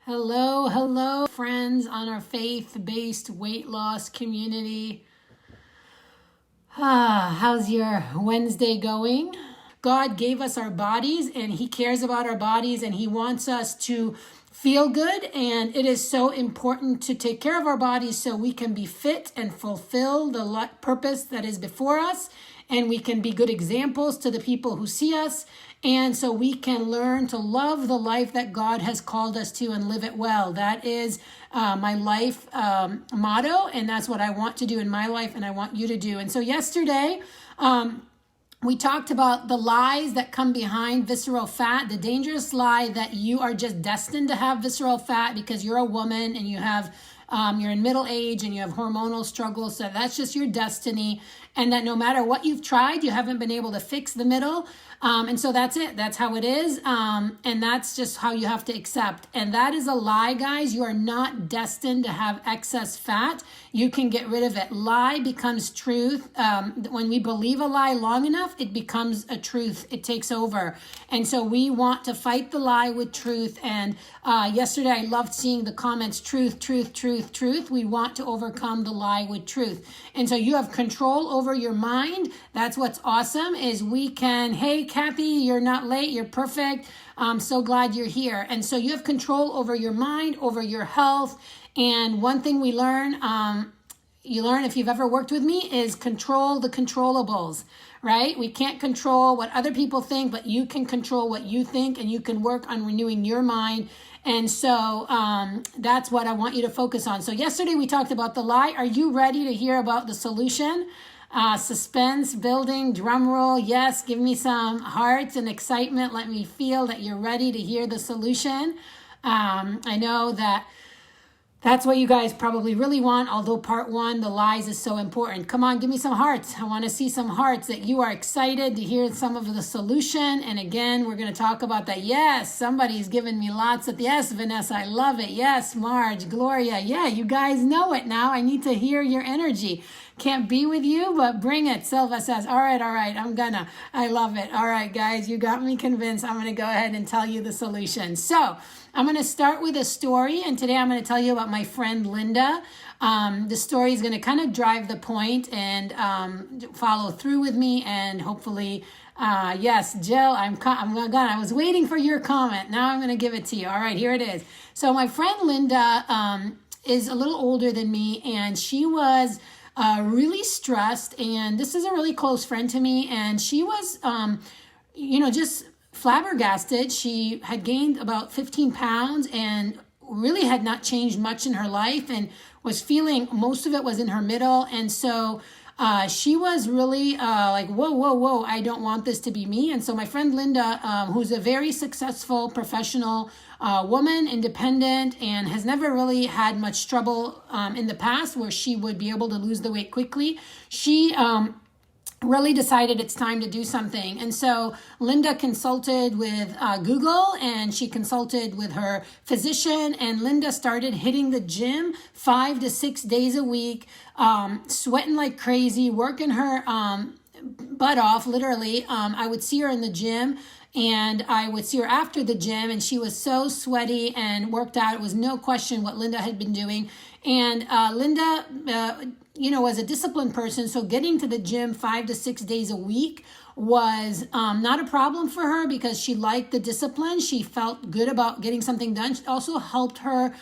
Hello, hello, friends on our faith-based weight loss community. How's your Wednesday going? God gave us our bodies and He cares about our bodies and He wants us to feel good. And it is so important to take care of our bodies so we can be fit and fulfill the purpose that is before us. And we can be good examples to the people who see us. And so we can learn to love the life that God has called us to and live it well. That is my life motto. And that's what I want to do in my life and I want you to do. And so yesterday, we talked about the lies that come behind visceral fat, the dangerous lie that you are just destined to have visceral fat because you're a woman and you have you're in middle age and you have hormonal struggles. So that's just your destiny. And that no matter what you've tried, you haven't been able to fix the middle. And so that's it. That's how it is. And that's just how you have to accept. And that is a lie, guys. You are not destined to have excess fat. You can get rid of it. Lie becomes truth. When we believe a lie long enough, it becomes a truth. It takes over. And so we want to fight the lie with truth. And yesterday, I loved seeing the comments, truth, truth, truth, truth. We want to overcome the lie with truth. And so you have control over your mind. That's what's awesome is we can, hey, Kathy, you're not late. You're perfect. I'm so glad you're here. And so you have control over your mind, over your health. And one thing we learn, you learn if you've ever worked with me, is control the controllables, right? We can't control what other people think, but you can control what you think and you can work on renewing your mind. And so that's what I want you to focus on. So yesterday we talked about the lie. Are you ready to hear about the solution? Suspense building, drum roll. Yes, give me some hearts and excitement. Let me feel that you're ready to hear the solution. I know that that's what you guys probably really want, although part one, the lies, is so important. Come on, give me some hearts. I want to see some hearts that you are excited to hear some of the solution. And again, we're going to talk about that. Yes, somebody's giving me lots of, yes, Vanessa, I love it. Yes, Marge, Gloria. Yeah, you guys know it now. I need to hear your energy. Can't be with you, but bring it. Silva says, all right, I love it. All right, guys, you got me convinced. I'm going to go ahead and tell you the solution. So I'm going to start with a story, and today I'm going to tell you about my friend Linda. The story is going to kind of drive the point and follow through with me, and hopefully, yes, Jill, I was waiting for your comment. Now I'm going to give it to you. All right, here it is. So my friend Linda is a little older than me, and she was really stressed, and this is a really close friend to me, and she was, just flabbergasted. She had gained about 15 pounds and really had not changed much in her life and was feeling most of it was in her middle. And so she was really like, whoa, I don't want this to be me. And so my friend Linda, who's a very successful professional woman, independent, and has never really had much trouble in the past where she would be able to lose the weight quickly, she really decided it's time to do something. And so Linda consulted with Google, and she consulted with her physician, and Linda started hitting the gym 5 to 6 days a week, sweating like crazy, working her butt off, literally. I would see her in the gym, and I would see her after the gym, and she was so sweaty and worked out. It was no question what Linda had been doing. And Linda, was a disciplined person, so getting to the gym 5 to 6 days a week was not a problem for her because she liked the discipline. She felt good about getting something done. It also helped her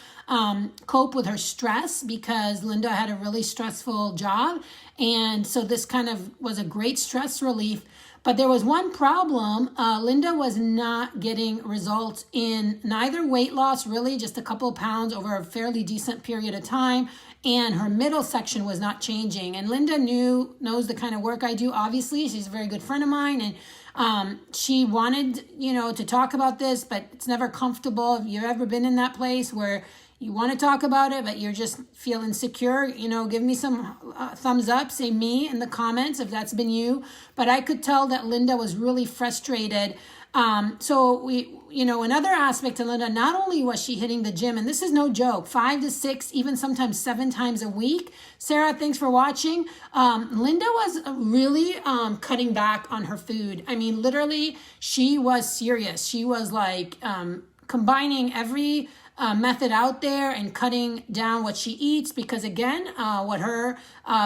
cope with her stress because Linda had a really stressful job. And so this kind of was a great stress relief. But there was one problem. Linda was not getting results in neither weight loss, really just a couple of pounds over a fairly decent period of time, and her middle section was not changing. And Linda knows the kind of work I do, obviously. She's a very good friend of mine, and she wanted, to talk about this, but it's never comfortable. Have you ever been in that place where you want to talk about it, but you're just feel insecure? Give me some thumbs up, say me in the comments if that's been you. But I could tell that Linda was really frustrated. So another aspect to Linda, not only was she hitting the gym, and this is no joke, 5 to 6, even sometimes 7 times a week. Sarah, thanks for watching. Linda was really cutting back on her food. I mean, literally, she was serious. She was like combining every method out there and cutting down what she eats, because again, what her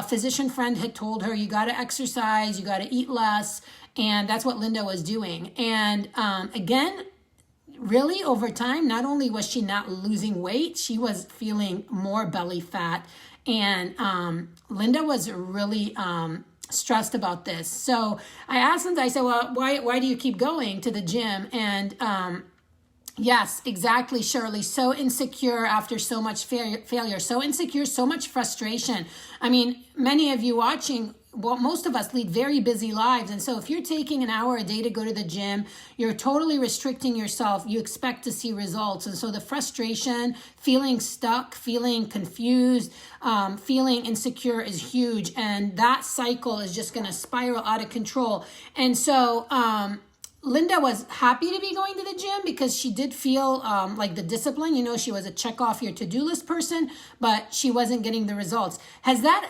physician friend had told her, you got to exercise, you got to eat less, and that's what Linda was doing. And again, really over time, not only was she not losing weight, she was feeling more belly fat. And Linda was really stressed about this. So I asked Linda, I said, well, why do you keep going to the gym? And yes, exactly, Shirley. So insecure after so much failure, so insecure, so much frustration. I mean, many of you watching, well, most of us lead very busy lives. And so if you're taking an hour a day to go to the gym, you're totally restricting yourself. You expect to see results. And so the frustration, feeling stuck, feeling confused, feeling insecure is huge. And that cycle is just going to spiral out of control. And so, Linda was happy to be going to the gym because she did feel like the discipline. You know, she was a check off your to-do list person, but she wasn't getting the results. Has that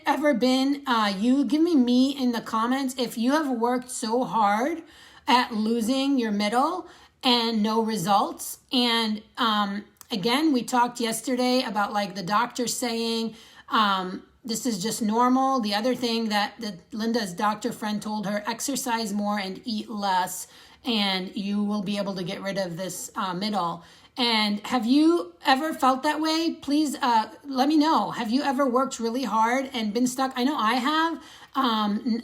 ever been you? Give me in the comments if you have worked so hard at losing your middle and no results. And again, we talked yesterday about like the doctor saying, this is just normal. The other thing that Linda's doctor friend told her, exercise more and eat less, and you will be able to get rid of this middle. And have you ever felt that way? Please let me know. Have you ever worked really hard and been stuck? I know I have.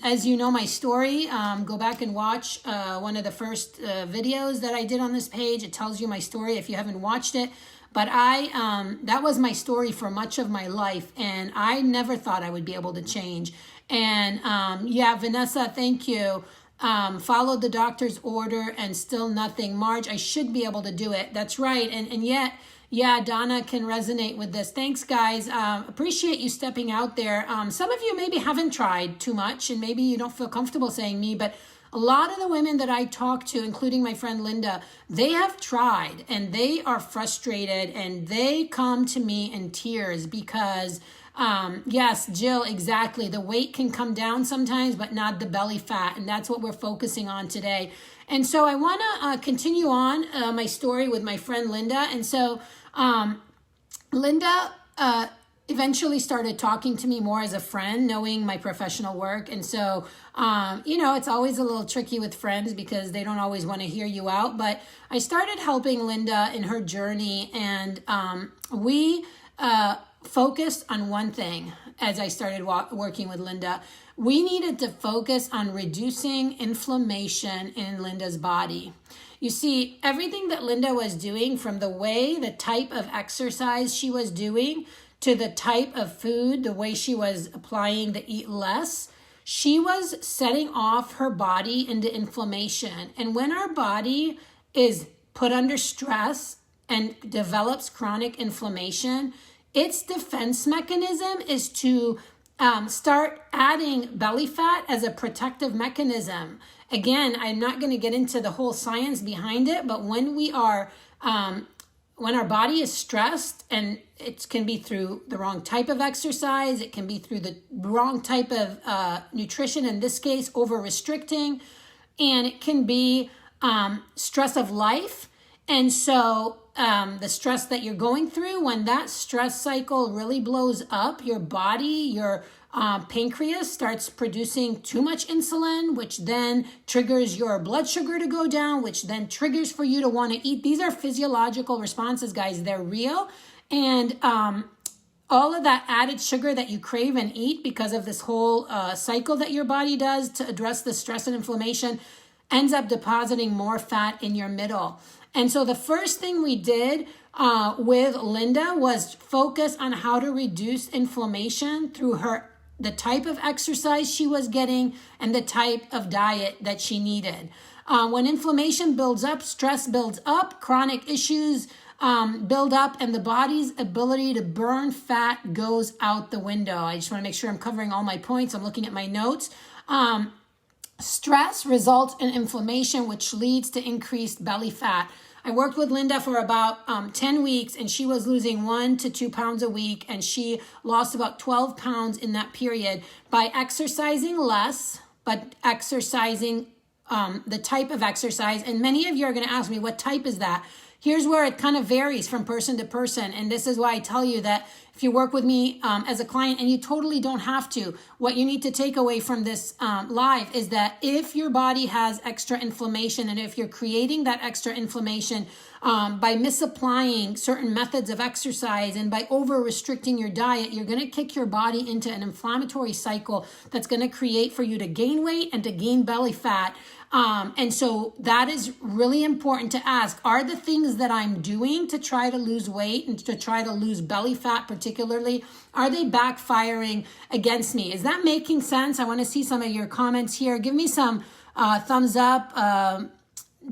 As you know my story, go back and watch one of the first videos that I did on this page. It tells you my story if you haven't watched it. But that was my story for much of my life, and I never thought I would be able to change. And yeah, Vanessa, thank you. Followed the doctor's order and still nothing. Marge, I should be able to do it. That's right. And yet, yeah, Donna can resonate with this. Thanks, guys. Appreciate you stepping out there. Some of you maybe haven't tried too much, and maybe you don't feel comfortable saying me, but a lot of the women that I talk to, including my friend Linda, they have tried and they are frustrated and they come to me in tears because, yes, Jill, exactly. The weight can come down sometimes, but not the belly fat. And that's what we're focusing on today. And so I want to continue on my story with my friend Linda. And so Linda eventually started talking to me more as a friend, knowing my professional work. And so, you know, it's always a little tricky with friends because they don't always want to hear you out. But I started helping Linda in her journey, and we focused on one thing as I started working with Linda. We needed to focus on reducing inflammation in Linda's body. You see, everything that Linda was doing, from the way, the type of exercise she was doing, to the type of food, the way she was applying the eat less, she was setting off her body into inflammation. And when our body is put under stress and develops chronic inflammation, its defense mechanism is to start adding belly fat as a protective mechanism. Again, I'm not going to get into the whole science behind it, but when we are when our body is stressed, and it can be through the wrong type of exercise, it can be through the wrong type of nutrition, in this case, over-restricting, and it can be stress of life. And so the stress that you're going through, when that stress cycle really blows up, your body, your pancreas starts producing too much insulin, which then triggers your blood sugar to go down, which then triggers for you to want to eat. These are physiological responses, guys. They're real. And all of that added sugar that you crave and eat because of this whole cycle that your body does to address the stress and inflammation ends up depositing more fat in your middle. And so the first thing we did with Linda was focus on how to reduce inflammation through the type of exercise she was getting and the type of diet that she needed. When inflammation builds up, stress builds up, chronic issues build up, and the body's ability to burn fat goes out the window. I just want to make sure I'm covering all my points. I'm looking at my notes. Stress results in inflammation, which leads to increased belly fat. I worked with Linda for about 10 weeks, and she was losing 1 to 2 pounds a week, and she lost about 12 pounds in that period by exercising less, but exercising the type of exercise. And many of you are going to ask me, what type is that? Here's where it kind of varies from person to person. And this is why I tell you that if you work with me as a client, and you totally don't have to, what you need to take away from this live is that if your body has extra inflammation, and if you're creating that extra inflammation by misapplying certain methods of exercise and by over restricting your diet, you're going to kick your body into an inflammatory cycle that's going to create for you to gain weight and to gain belly fat. And so that is really important to ask, are the things that I'm doing to try to lose weight and to try to lose belly fat particularly, are they backfiring against me? Is that making sense? I want to see some of your comments here. Give me some thumbs up.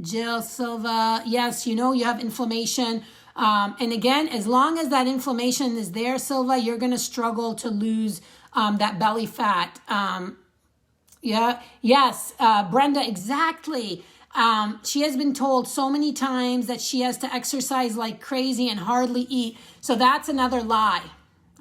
Jill Silva, yes, you know you have inflammation. And again, as long as that inflammation is there, Silva, you're going to struggle to lose that belly fat. Yes, Brenda, exactly. She has been told so many times that she has to exercise like crazy and hardly eat. So that's another lie.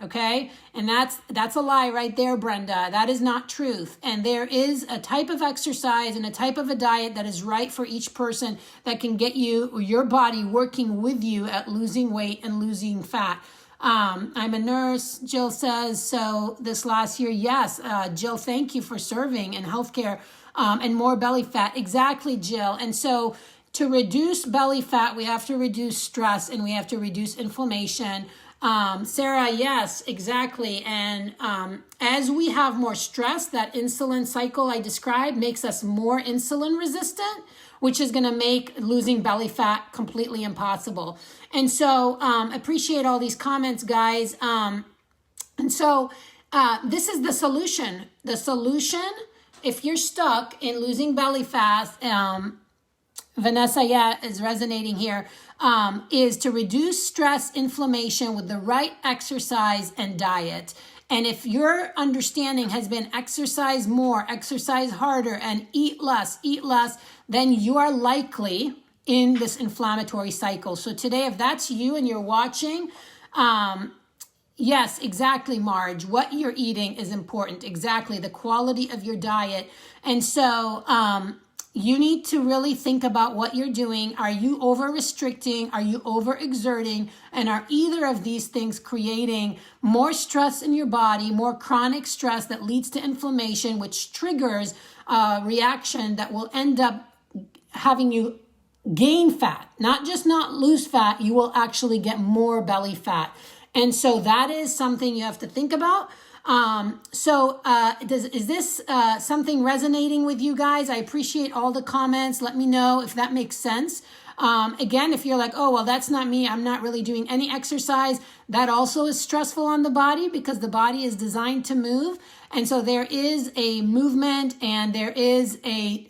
Okay. And that's a lie right there, Brenda. That is not truth. And there is a type of exercise and a type of a diet that is right for each person that can get you or your body working with you at losing weight and losing fat. I'm a nurse, Jill says, so this last year, yes. Jill, thank you for serving in healthcare and more belly fat. Exactly, Jill. And so to reduce belly fat, we have to reduce stress and we have to reduce inflammation. Sarah, yes, exactly. And as we have more stress, that insulin cycle I described makes us more insulin resistant, which is going to make losing belly fat completely impossible. And so appreciate all these comments, guys. And so this is the solution. The solution, if you're stuck in losing belly fat, Vanessa, yeah, is resonating here, is to reduce stress, inflammation with the right exercise and diet. And if your understanding has been exercise more, exercise harder, and eat less, then you are likely in this inflammatory cycle. So today, if that's you and you're watching, yes, exactly, Marge. What you're eating is important. Exactly, the quality of your diet. And so you need to really think about what you're doing. Are you over-restricting? Are you over-exerting? And are either of these things creating more stress in your body, more chronic stress that leads to inflammation, which triggers a reaction that will end up having you gain fat, not just not lose fat, you will actually get more belly fat. And so that is something you have to think about. Is this something resonating with you guys? I appreciate all the comments. Let me know if that makes sense. Again, if you're like, oh, well, that's not me, I'm not really doing any exercise, that also is stressful on the body because the body is designed to move. And so there is a movement and there is a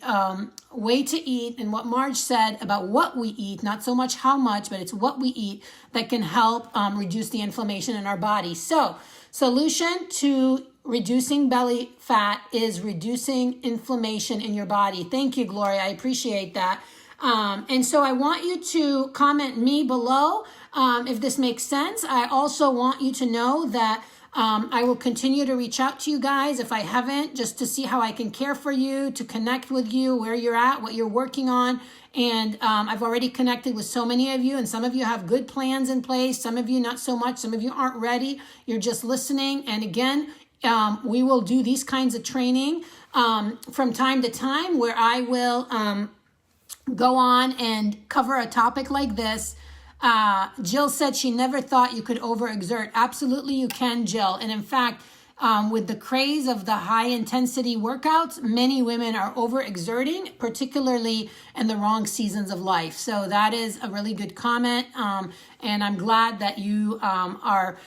way to eat. And what Marge said about what we eat, not so much how much, but it's what we eat that can help reduce the inflammation in our body. So solution to reducing belly fat is reducing inflammation in your body. Thank you, Gloria. I appreciate that. And so I want you to comment me below if this makes sense. I also want you to know that I will continue to reach out to you guys if I haven't, just to see how I can care for you, to connect with you, where you're at, what you're working on. And I've already connected with so many of you, and some of you have good plans in place. Some of you not so much. Some of you aren't ready. You're just listening. And again, we will do these kinds of training from time to time where I will go on and cover a topic like this. Jill said she never thought you could overexert. Absolutely you can, Jill. And in fact, with the craze of the high intensity workouts, many women are overexerting, particularly in the wrong seasons of life. So that is a really good comment. And I'm glad that you are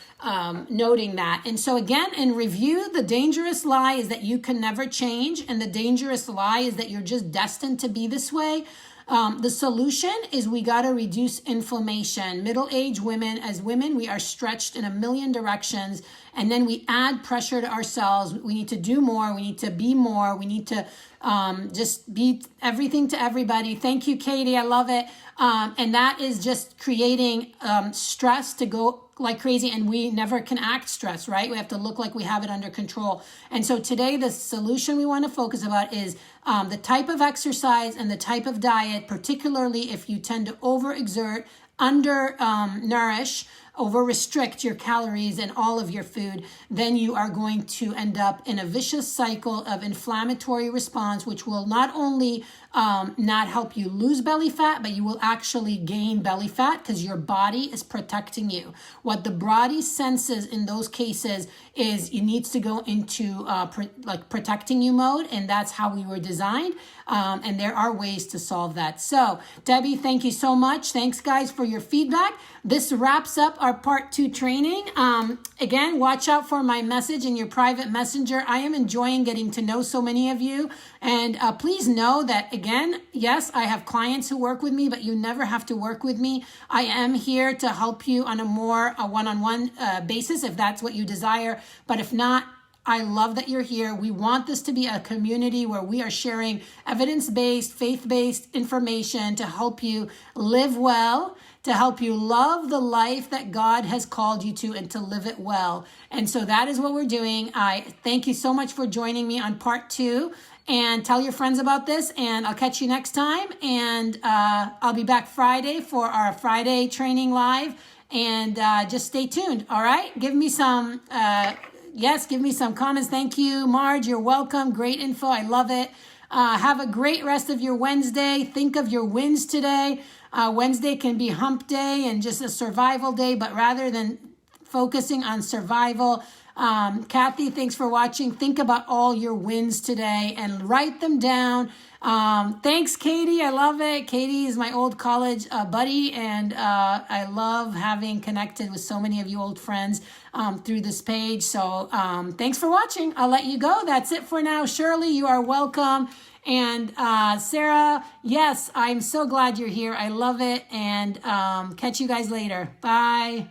noting that. And so again, in review, the dangerous lie is that you can never change. And the dangerous lie is that you're just destined to be this way. The solution is we got to reduce inflammation. Middle-aged women, as women, we are stretched in a million directions, and then we add pressure to ourselves. We need to do more. We need to be more. We need to just be everything to everybody. Thank you, Katie. I love it. And that is just creating stress to go like crazy, and we never can act stress, right? We have to look like we have it under control. And so today, the solution we want to focus about is the type of exercise and the type of diet, particularly if you tend to overexert, nourish, over restrict your calories and all of your food, then you are going to end up in a vicious cycle of inflammatory response, which will not only not help you lose belly fat, but you will actually gain belly fat because your body is protecting you. What the body senses in those cases is it needs to go into protecting you mode, and that's how we were designed. And there are ways to solve that. So, Debbie, thank you so much. Thanks, guys, for your feedback. This wraps up our part 2 training. Again, watch out for my message in your private messenger. I am enjoying getting to know so many of you. And please know that, again, yes, I have clients who work with me, but you never have to work with me. I am here to help you on a more one-on-one basis if that's what you desire. But if not, I love that you're here. We want this to be a community where we are sharing evidence-based, faith-based information to help you live well, to help you love the life that God has called you to, and to live it well. And so that is what we're doing. I thank you so much for joining me on part 2. And tell your friends about this, and I'll catch you next time. And I'll be back Friday for our Friday training live. And just stay tuned, all right? Give me some... Yes, give me some comments. Thank you, Marge. You're welcome. Great info. I love it. Have a great rest of your Wednesday. Think of your wins today. Wednesday can be hump day and just a survival day, but rather than focusing on survival, Kathy, thanks for watching. Think about all your wins today and write them down. Thanks, Katie. I love it. Katie is my old college buddy, and I love having connected with so many of you old friends through this page. So thanks for watching. I'll let you go. That's it for now. Shirley, you are welcome. And Sarah, yes, I'm so glad you're here. I love it. And catch you guys later. Bye.